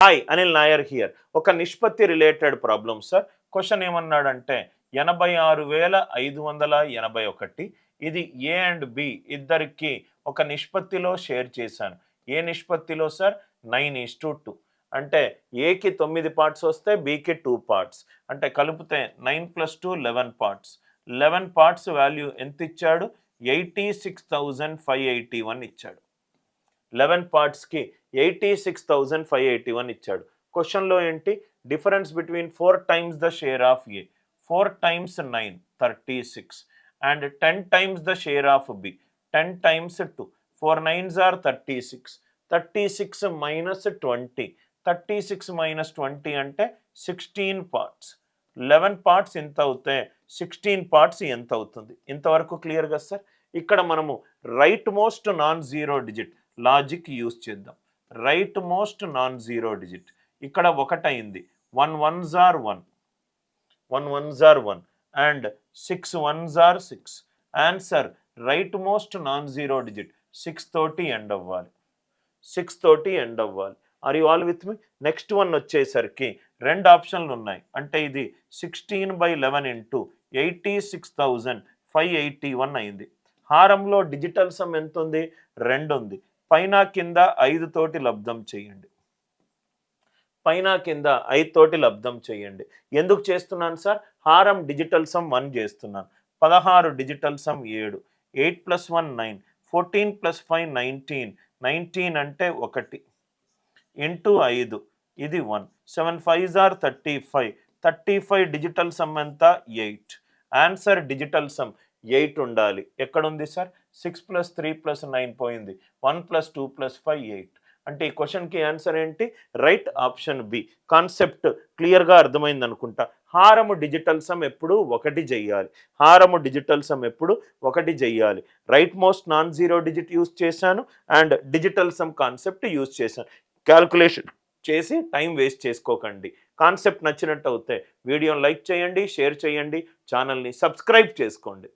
Hi Anil Nair here. ఒక నిష్పత్తి related problem sir. Question ఏమన్నాడంటే 86,581 ఇది ఏ అండ్ బి ఇద్దరికి ఒక నిష్పత్తిలో షేర్ చేశాను. ఏ నిష్పత్తిలో సార్? 9:2. అంటే ఏకి 9 పార్ట్స్ వస్తే బికి 2 పార్ట్స్, అంటే కలిపితే 9 + 2 11 పార్ట్స్. 11 పార్ట్స్ వాల్యూ ఎంత ఇచ్చాడు? 86,581 ఇచ్చాడు. 11 పార్ట్స్కి 86,581 ఇచ్చాడు. క్వశ్చన్లో ఏంటి? Difference between 4 times the share of A. 4 times 9 36 and 10 times the share of B 10 times 2. 4 9s are 36. 36 minus 20. 36 minus 20 అంటే 16 పార్ట్స్. 11 పార్ట్స్ ఎంత అవుతాయి? 16 పార్ట్స్ ఎంత అవుతుంది? ఇంతవరకు క్లియర్ కదా సార్? ఇక్కడ మనము right most non zero digit logic use చేద్దాం. Right most non zero digit ఇక్కడ 1 అయింది. 1 1s are 1, 1 1s are 1 and 6 1s are 6. Answer right most non zero digit 6 తోటి ఎండ్ అవ్వాలి. 6 తోటి ఎండ్ అవ్వాలి. Are you all with me? Next one వచ్చేసరికి 2 ఆప్షన్లు ఉన్నాయి. అంటే ఇది 16/11 ఇంటూ 86,581 అయింది. హారంలో డిజిటల్ సమ్ ఎంత ఉంది? 2 ఉంది. పైన కింద 5 తోటి లబ్ధం చేయండి. పైన కింద 5 తోటి లబ్ధం చేయండి. ఎందుకు చేస్తున్నాను సార్? హారం డిజిటల్ సమ్ 1 చేస్తున్నాను. 16 డిజిటల్ సమ్ 7. 8 + 1 9. 14 + 5 19. 19 అంటే 1 ఇంటూ 5 ఇది 1. 7 5s are 35. 35 డిజిటల్ సమ్ ఎంత? 8. ఆన్సర్ డిజిటల్ సమ్ 8 ఉండాలి. ఎక్కడుంది సార్? 6 + 3 + 9 పోయింది. 1 + 2 + 5 8. అంటే ఈ క్వశ్చన్కి ఆన్సర్ ఏంటి? Right option B. కాన్సెప్ట్ క్లియర్గా అర్థమైంది అనుకుంటా. హారము డిజిటల్ సమ్ ఎప్పుడు 1 చేయాలి. హారము డిజిటల్ సమ్ ఎప్పుడు 1 చేయాలి. Right most non zero digit use చేశాను and digital sum concept use చేశాను. క్యాల్కులేషన్ చేసి టైం వేస్ట్ చేసుకోకండి. కాన్సెప్ట్ నచ్చినట్టు అవుతే వీడియోని లైక్ చేయండి, షేర్ చేయండి, ఛానల్ని సబ్స్క్రైబ్ చేసుకోండి.